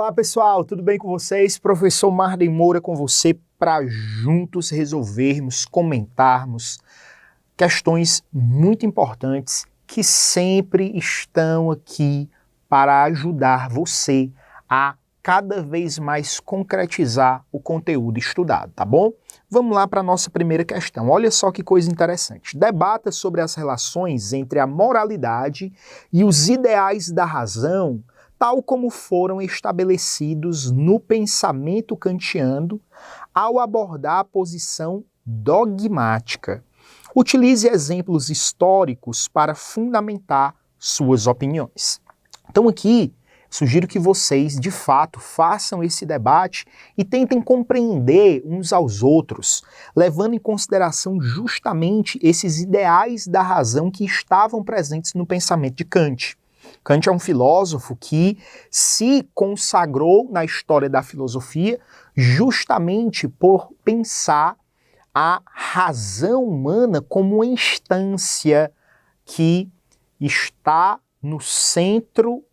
Olá pessoal, tudo bem com vocês? Professor Marden Moura com você para juntos resolvermos, comentarmos questões muito importantes que sempre estão aqui para ajudar você a cada vez mais concretizar o conteúdo estudado, tá bom? Vamos lá para a nossa primeira questão. Olha só que coisa interessante. Debata sobre as relações entre a moralidade e os ideais da razão, tal como foram estabelecidos no pensamento kantiano ao abordar a posição dogmática. Utilize exemplos históricos para fundamentar suas opiniões. Então aqui, sugiro que vocês, de fato, façam esse debate e tentem compreender uns aos outros, levando em consideração justamente esses ideais da razão que estavam presentes no pensamento de Kant. Kant é um filósofo que se consagrou na história da filosofia justamente por pensar a razão humana como uma instância que está no centro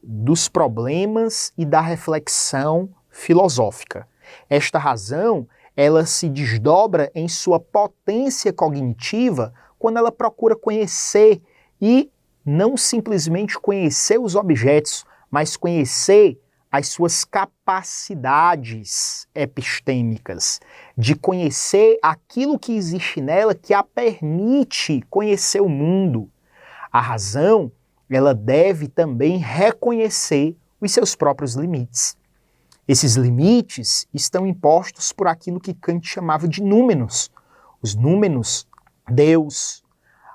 dos problemas e da reflexão filosófica. Esta razão, ela se desdobra em sua potência cognitiva quando ela procura conhecer e não simplesmente conhecer os objetos, mas conhecer as suas capacidades epistêmicas, de conhecer aquilo que existe nela que a permite conhecer o mundo. A razão, ela deve também reconhecer os seus próprios limites. Esses limites estão impostos por aquilo que Kant chamava de númenos. Os númenos, Deus,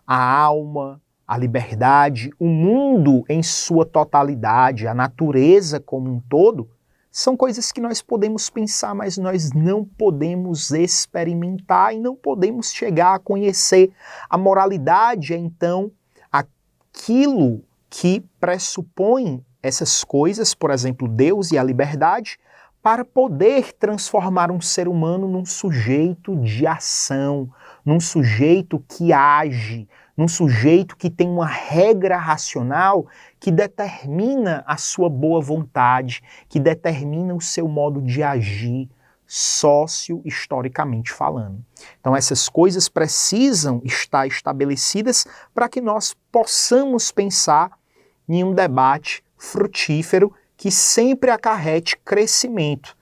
a alma, a liberdade, o mundo em sua totalidade, a natureza como um todo, são coisas que nós podemos pensar, mas nós não podemos experimentar e não podemos chegar a conhecer. A moralidade é, então, aquilo que pressupõe essas coisas, por exemplo, Deus e a liberdade, para poder transformar um ser humano num sujeito de ação, num sujeito que age, num sujeito que tem uma regra racional que determina a sua boa vontade, que determina o seu modo de agir, socio-historicamente falando. Então essas coisas precisam estar estabelecidas para que nós possamos pensar em um debate frutífero que sempre acarrete crescimento,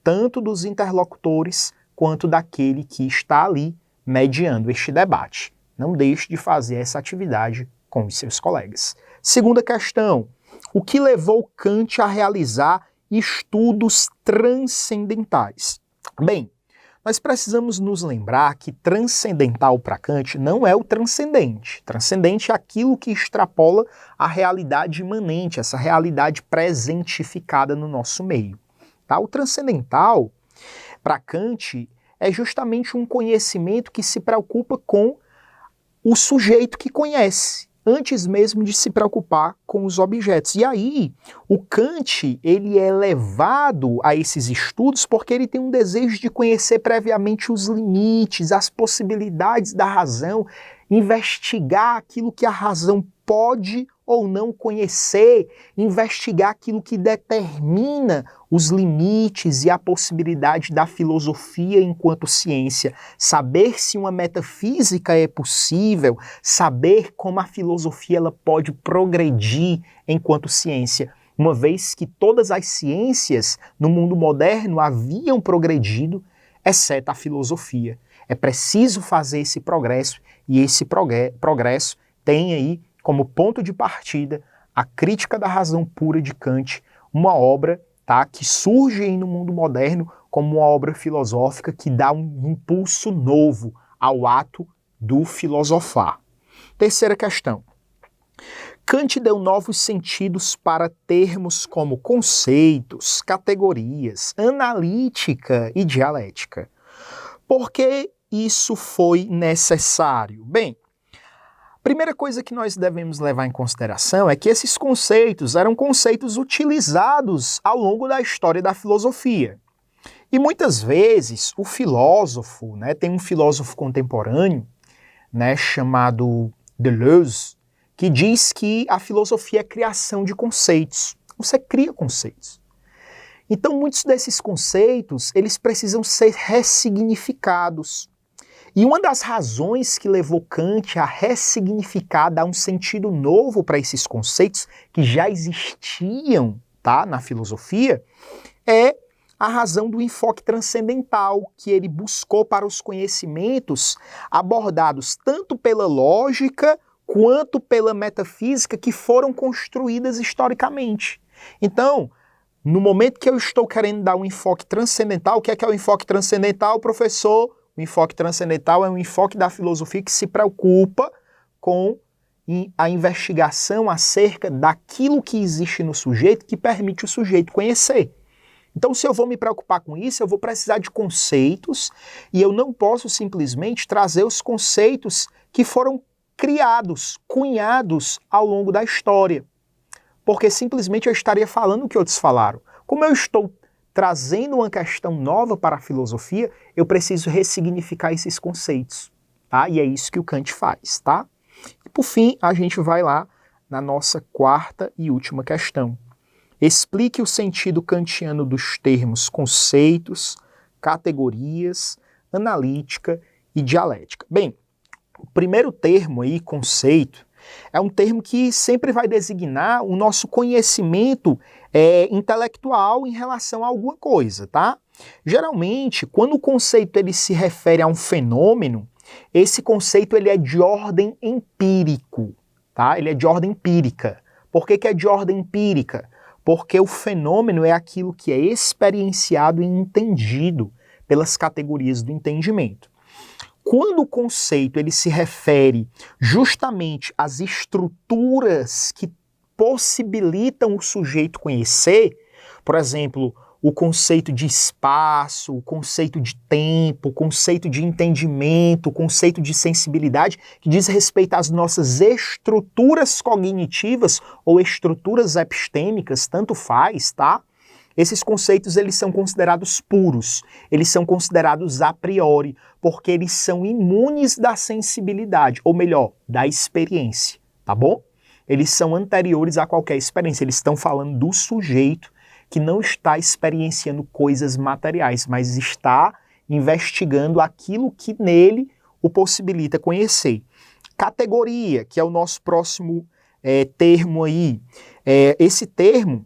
tanto dos interlocutores quanto daquele que está ali mediando este debate. Não deixe de fazer essa atividade com os seus colegas. Segunda questão, o que levou Kant a realizar estudos transcendentais? Bem, nós precisamos nos lembrar que transcendental para Kant não é o transcendente. Transcendente é aquilo que extrapola a realidade imanente, essa realidade presentificada no nosso meio. Tá? O transcendental, para Kant, é justamente um conhecimento que se preocupa com o sujeito que conhece, antes mesmo de se preocupar com os objetos. E aí, o Kant, ele é levado a esses estudos porque ele tem um desejo de conhecer previamente os limites, as possibilidades da razão, investigar aquilo que a razão pode ou não conhecer, investigar aquilo que determina os limites e a possibilidade da filosofia enquanto ciência, saber se uma metafísica é possível, saber como a filosofia ela pode progredir enquanto ciência, uma vez que todas as ciências no mundo moderno haviam progredido, exceto a filosofia. É preciso fazer esse progresso e esse progresso tem aí como ponto de partida a Crítica da Razão Pura de Kant, uma obra que surge aí no mundo moderno como uma obra filosófica que dá um impulso novo ao ato do filosofar. Terceira questão. Kant deu novos sentidos para termos como conceitos, categorias, analítica e dialética. Por que isso foi necessário? Bem, a primeira coisa que nós devemos levar em consideração é que esses conceitos eram conceitos utilizados ao longo da história da filosofia. E muitas vezes o filósofo, tem um filósofo contemporâneo, chamado Deleuze, que diz que a filosofia é criação de conceitos. Você cria conceitos. Então, muitos desses conceitos, eles precisam ser ressignificados. E uma das razões que levou Kant a ressignificar, dar um sentido novo para esses conceitos que já existiam, tá, na filosofia, é a razão do enfoque transcendental que ele buscou para os conhecimentos abordados tanto pela lógica quanto pela metafísica que foram construídas historicamente. Então, no momento que eu estou querendo dar um enfoque transcendental, o que é o enfoque transcendental, professor? O enfoque transcendental é um enfoque da filosofia que se preocupa com a investigação acerca daquilo que existe no sujeito que permite o sujeito conhecer. Então, se eu vou me preocupar com isso, eu vou precisar de conceitos e eu não posso simplesmente trazer os conceitos que foram criados, cunhados ao longo da história. Porque simplesmente eu estaria falando o que outros falaram. Como eu estou trazendo uma questão nova para a filosofia, eu preciso ressignificar esses conceitos, tá? E é isso que o Kant faz, tá? E por fim, a gente vai lá na nossa quarta e última questão. Explique o sentido kantiano dos termos conceitos, categorias, analítica e dialética. Bem, o primeiro termo aí, conceito, é um termo que sempre vai designar o nosso conhecimento intelectual em relação a alguma coisa, tá? Geralmente, quando o conceito ele se refere a um fenômeno, esse conceito ele é de ordem empírico, tá? Ele é de ordem empírica. Por que é de ordem empírica? Porque o fenômeno é aquilo que é experienciado e entendido pelas categorias do entendimento. Quando o conceito ele se refere justamente às estruturas que possibilitam o sujeito conhecer, por exemplo, o conceito de espaço, o conceito de tempo, o conceito de entendimento, o conceito de sensibilidade, que diz respeito às nossas estruturas cognitivas ou estruturas epistêmicas, tanto faz, tá? Esses conceitos eles são considerados puros, eles são considerados a priori, porque eles são imunes da sensibilidade, ou melhor, da experiência, tá bom? Eles são anteriores a qualquer experiência, eles estão falando do sujeito que não está experienciando coisas materiais, mas está investigando aquilo que nele o possibilita conhecer. Categoria, que é o nosso próximo termo aí. Esse termo,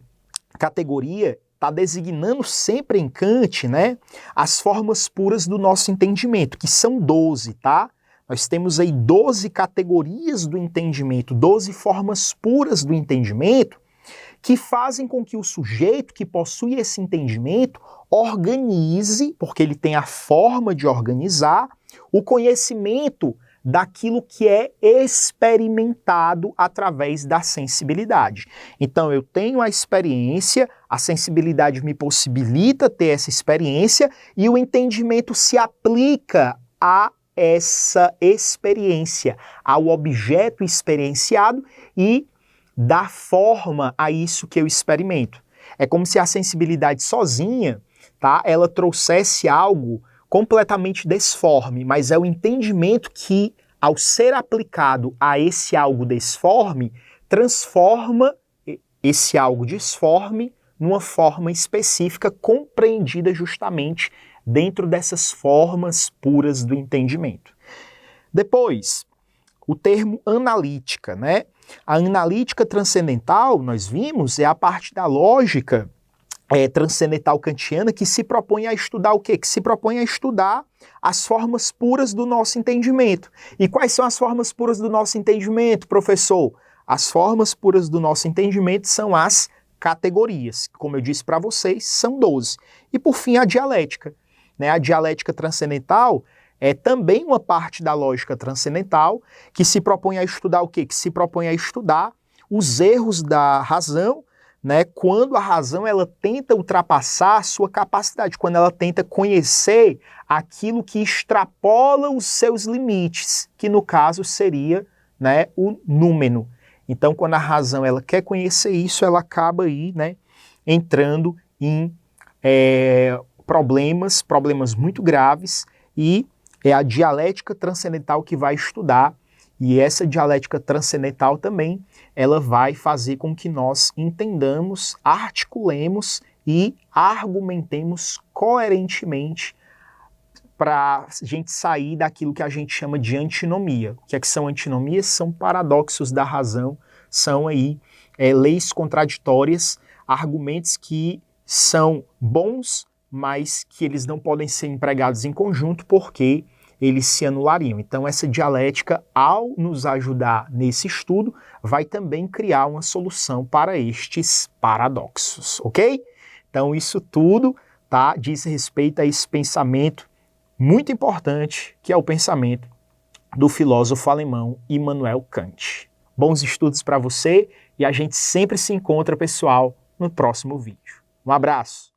categoria, está designando sempre em Kant, né, as formas puras do nosso entendimento, que são 12, tá? Nós temos aí 12 categorias do entendimento, 12 formas puras do entendimento, que fazem com que o sujeito que possui esse entendimento organize, porque ele tem a forma de organizar, o conhecimento daquilo que é experimentado através da sensibilidade. Então eu tenho a experiência, a sensibilidade me possibilita ter essa experiência e o entendimento se aplica a essa experiência, ao objeto experienciado e dá forma a isso que eu experimento. É como se a sensibilidade sozinha, tá, ela trouxesse algo completamente desforme, mas é o entendimento que, ao ser aplicado a esse algo desforme, transforma esse algo disforme numa forma específica, compreendida justamente dentro dessas formas puras do entendimento. Depois, o termo analítica, né? A analítica transcendental, nós vimos, é a parte da lógica transcendental kantiana que se propõe a estudar o quê? Que se propõe a estudar as formas puras do nosso entendimento. E quais são as formas puras do nosso entendimento, professor? As formas puras do nosso entendimento são as categorias, que, como eu disse para vocês, são 12. E por fim, a dialética, né? A dialética transcendental é também uma parte da lógica transcendental que se propõe a estudar o quê? Que se propõe a estudar os erros da razão, né, quando a razão ela tenta ultrapassar a sua capacidade, quando ela tenta conhecer aquilo que extrapola os seus limites, que no caso seria, né, o númeno. Então, quando a razão ela quer conhecer isso, ela acaba aí, né, entrando em problemas muito graves, e é a dialética transcendental que vai estudar. E essa dialética transcendental também, ela vai fazer com que nós entendamos, articulemos e argumentemos coerentemente para a gente sair daquilo que a gente chama de antinomia. O que é que são antinomias? São paradoxos da razão, são aí leis contraditórias, argumentos que são bons, mas que eles não podem ser empregados em conjunto porque eles se anulariam. Então essa dialética, ao nos ajudar nesse estudo, vai também criar uma solução para estes paradoxos, ok? Então isso tudo, tá, diz respeito a esse pensamento muito importante, que é o pensamento do filósofo alemão Immanuel Kant. Bons estudos para você e a gente sempre se encontra, pessoal, no próximo vídeo. Um abraço!